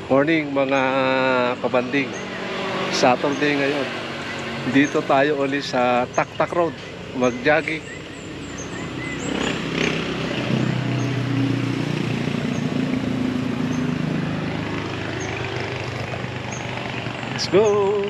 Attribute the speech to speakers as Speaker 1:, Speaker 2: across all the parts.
Speaker 1: Morning mga kabanding. Saturday ngayon. Dito tayo ulit sa Taktak Road. Mag-jogging. Let's go!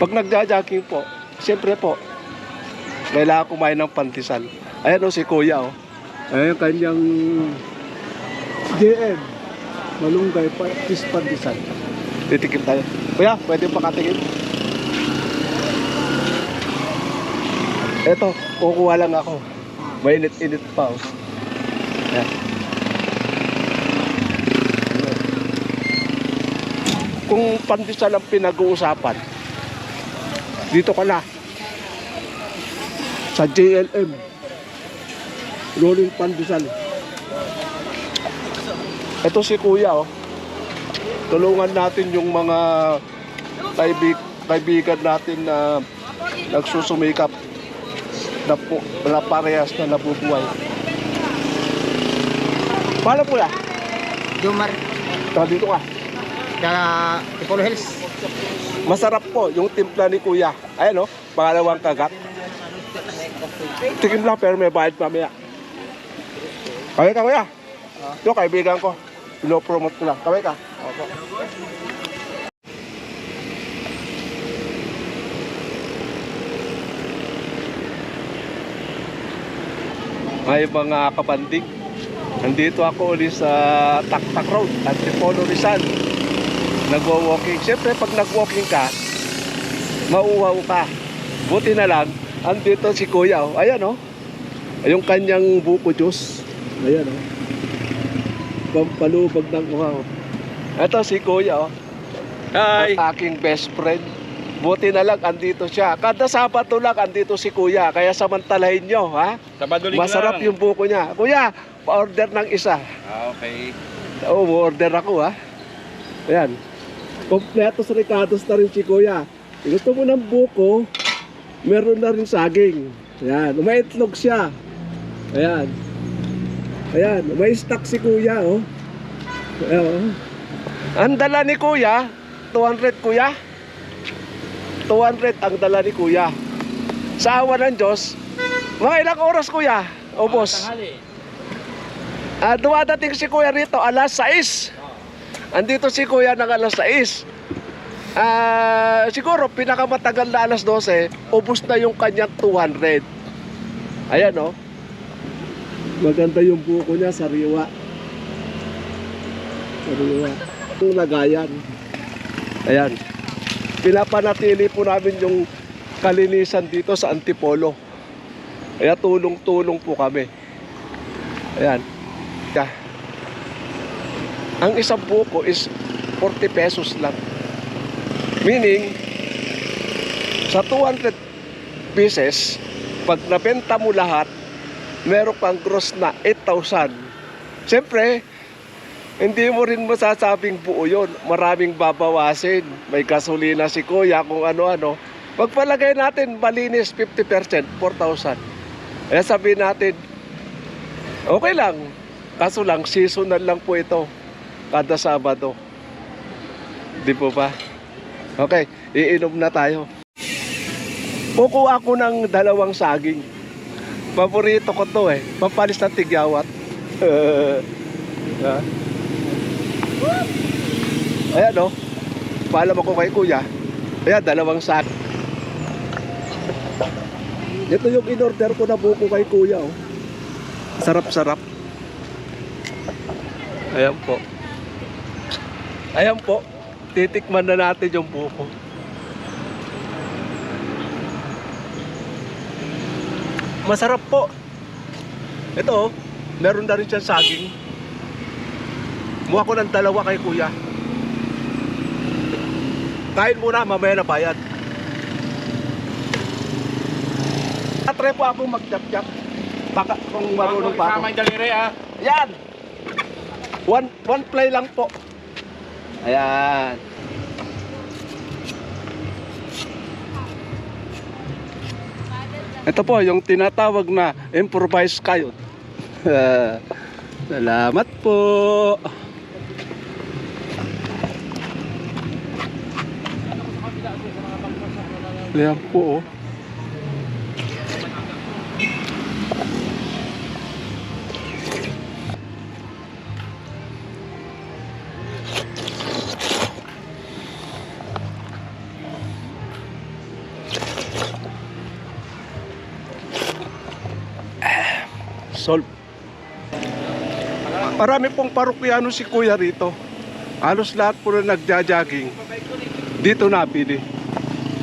Speaker 1: Pag nagja-jogging po, siyempre po, kailangan kumain ng pandesal. Ayan o si Kuya o. Ayan yung kanyang JM. Malunggay, fish pandesal. Titikim tayo. Kuya, pwede pakatikim? Eto, kukuha lang ako. Mainit-init pa o. Ayan. Kung pandesal ang pinag-uusapan, dito ka na sa JLM Rolling Pandesal. Ito si Kuya oh. Tulungan natin yung mga kaibigan natin na nagsusumikap na parehas na nabubuhay. Paano po ya?
Speaker 2: Jomar,
Speaker 1: Dito ka.
Speaker 2: sa Ipolo Hills.
Speaker 1: Masarap po yung timpla ni Kuya. Ayan o, pangalawang kagat. Tikim lang pero may bayad mamaya. Kaway ka Kuya. Ito kaibigan ko. Pinopromote ko lang. Kaway ka. Opo. May mga kabanding. Nandito ako ulit sa Taktak Road at Antipolo Rizal. Nagwo-walking. Siyempre pag nag-walking ka, mauuhaw ka. Buti na lang, andito si Kuya oh. Ayan oh. Yung kanyang buko juice. Ayan oh. Pampalubag ng uhaw. Ito si Kuya oh.
Speaker 2: Hi!
Speaker 1: Ang aking best friend. Buti na lang andito siya. Kada Sabado lang andito si Kuya. Kaya samantalahin nyo ha. Masarap yung buko niya. Kuya, pa-order ng isa.
Speaker 2: Okay.
Speaker 1: Oo, order ako ha. Ayan. Kompletos Ricardos na rin si Kuya. Gusto mo ng buko, meron na rin saging. Ayan, may itlog siya. Ayan. Ayan, may stock si Kuya oh. Ayan. Ang dala ni Kuya, 200 Kuya. 200 ang dala ni Kuya. Sa awa ng Diyos, mga ilang oras Kuya? O boss? Dumadating si Kuya rito alas 6. Andito si Kuya ng alas 6. Siguro pinakamatagal na alas 12, ubos na yung kanyang 200. Ayan oh. Maganda yung buko niya, sariwa. Sariwa. Yung lagayan. Ayan. Pinapanatili po namin yung kalinisan dito sa Antipolo. Kaya tulong-tulong po kami. Ayan. Ang isang buko is 40 pesos lang. Meaning, sa 200 pieces, pag nabenta mo lahat, meron kang gross na 8,000. Siyempre, hindi mo rin masasabing buo yun. Maraming babawasin. May gasolina si Kuya, kung ano-ano. Pagpalagay natin, malinis 50%, 4,000. Kaya sabihin natin, okay lang. Kaso lang, seasonal lang po ito. Kada Sabado. Di po ba? Okay, iinom na tayo. Kukuha ako ng 2 saging. Paborito ko to eh. Pampalis ng tigyawat. Ayan oh. Paalam ako kay Kuya. Ayan, 2 saging. Ito yung in-order ko na buko kay Kuya oh. Sarap-sarap. Ayan po. Ayan po, titikman na natin yung buko. Masarap po. Ito, meron na rin siyang saging. Muha ko ng 2 kay Kuya. Kain muna, mamaya na bayad. Magta-try po ako mag-chop-chop. Baka kung marunong pa ako.
Speaker 2: Kasama yung daliri ah.
Speaker 1: Yan! One play lang po. Ayan. Ito po yung tinatawag na improvised kayod. Salamat po. Ayan po oh. Solve. Marami pong parokyano si Kuya rito. Halos lahat po na nagja-jogging. Dito napili.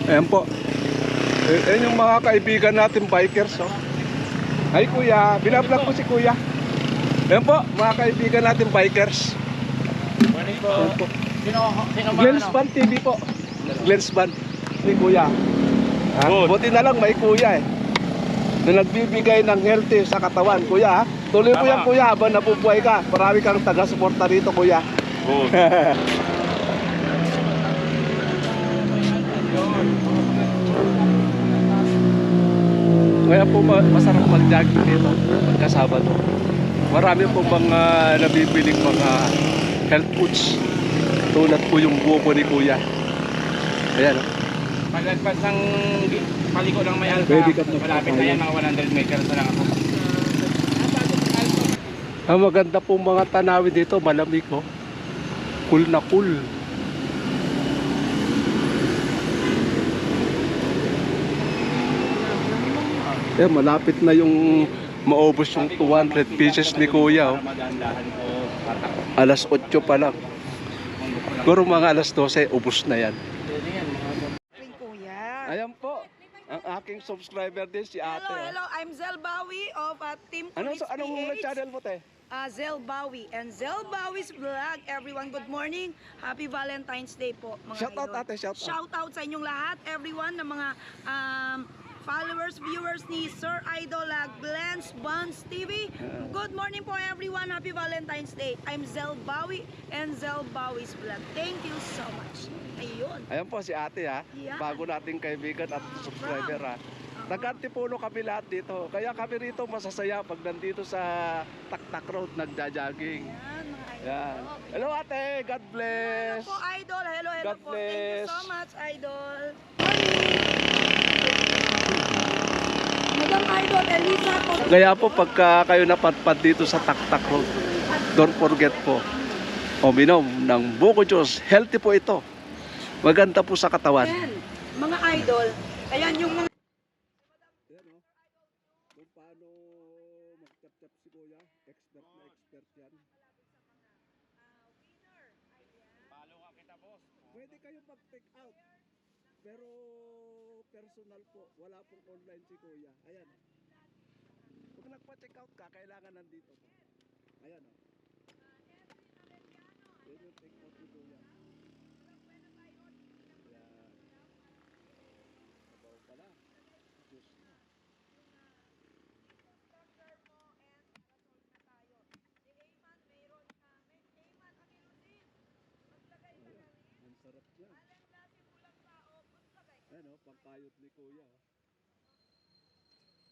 Speaker 1: Ayan po. Ayan yung mga kaibigan natin bikers. Oh. Ay Kuya, binablog ko si Kuya. Ayan po, mga kaibigan natin bikers.
Speaker 2: Morning po.
Speaker 1: Ayan po.
Speaker 2: Sino ba
Speaker 1: Glens Band TV po. Glens Band ni Kuya. Buti na lang may Kuya eh. Na nagbibigay ng healthy sa katawan, Kuya. Ha? Tuloy mo yan, Kuya, habang nabubuhay ka. Marami kang taga-suporta rito, Kuya. Kaya po masarap mag-jogging dito pagkasabado. Marami po mga nabibiling mga health foods. Tulad po yung buko ni Kuya. Ayan.
Speaker 2: Paglaspas ng paliko ng may alka.
Speaker 1: Pwede ka na-
Speaker 2: Malapit na yan, mga 100 meters na lang ako.
Speaker 1: Ang maganda po mga tanawin dito, malamig oh. Cool na cool. Malapit na yung maubos yung 200 pieces ni Kuya oh. Alas 8 pa lang. Siguro mga alas 12, ubos na yan.
Speaker 3: Kuya.
Speaker 1: Ayan po, ang aking subscriber din si ate.
Speaker 3: Hello, hello. I'm Zel Bawi of Team Police
Speaker 1: Anong
Speaker 3: PH.
Speaker 1: channel mo te?
Speaker 3: Zel Bawi and Zel Bawi's vlog. Everyone, good morning. Happy Valentine's Day po, mga
Speaker 1: Shout out
Speaker 3: idol.
Speaker 1: ate, shout out.
Speaker 3: Shout out sa inyong lahat, everyone, ng mga followers, viewers ni Sir Idol Glens Buns TV. Good morning po everyone. Happy Valentine's Day. I'm Zel Bawi and Zel Bawi's vlog. Thank you so much. Ayun.
Speaker 1: Ayan po si ate ha,
Speaker 3: Yeah.
Speaker 1: bago nating kaibigan at subscriber ha. Nag-Antipuno kami lahat dito. Kaya kami rito masasaya pag nandito sa Taktak Road nagja-jogging.
Speaker 3: Yan, mga idol.
Speaker 1: Yan. Hello ate, God
Speaker 3: Hello
Speaker 1: bless.
Speaker 3: po, Idol. Hello, hello
Speaker 1: God
Speaker 3: po. Thank you
Speaker 1: bless.
Speaker 3: so much, Idol. Madam Idol, Elisa po.
Speaker 1: Kaya po pagka kayo napadpad dito sa Taktak Road, don't forget po, uminom ng buko juice. Healthy po ito. Maganda po sa katawan.
Speaker 3: Yan, mga idol. Ayan yung mga...
Speaker 1: Kung paano mag-tap-tap si Kuya, expert na expert yan.
Speaker 2: Follow ka kita, boss.
Speaker 1: Pwede kayo mag-take out. Pero personal po, wala pong online si Kuya. Ayan. Kung nagpa-check out ka, kailangan nandito ka. Ayan o. Yan yung take out ni Kuya. Ayan. Sabaw pala. Diyos na. Ang sarap yan. Ayan o, pangkayot ni Kuya. Oh.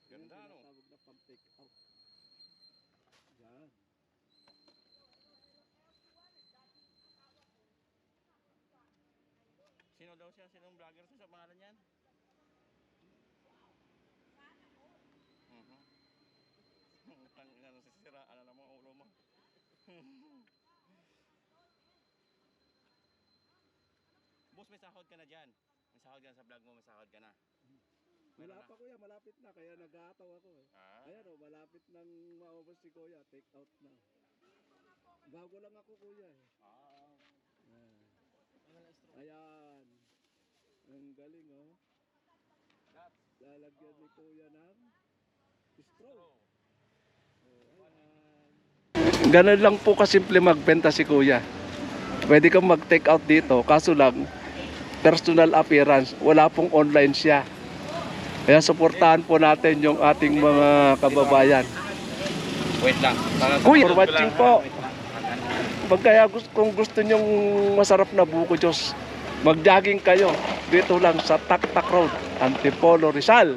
Speaker 2: Ganda,
Speaker 1: Yan,
Speaker 2: no?
Speaker 1: tinatawag na pang-take out. Yan.
Speaker 2: Sino daw siya? Sinong vlogger siya sa pangalan niyan? Ang nasisira, ano na mo, ulo mo. Boss, may sahod ka na dyan. May sahod ka na sa vlog mo, may sahod ka na.
Speaker 1: Wala
Speaker 2: Meron
Speaker 1: pa Kuya, malapit na. Kaya nag-aataw ako eh.
Speaker 2: Ah,
Speaker 1: Ayan o, malapit nang maubos si Kuya. Take out na. Bago lang ako Kuya eh. Ayan. Ayan. Ang galing oh. Lalagyan ni Kuya ng straw. Oh, ayan. Ganun lang po kasimple magbenta si Kuya. Pwede kang mag-take out dito. Kaso lang, personal appearance. Wala pong online siya. Kaya suportahan po natin yung ating mga kababayan.
Speaker 2: Wait lang.
Speaker 1: Kuya, for watching po. Pag kaya kung gusto nyong masarap na buko Diyos, mag-jogging kayo. Dito lang sa Taktak Road, Antipolo, Rizal.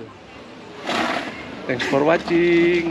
Speaker 1: Thanks for watching.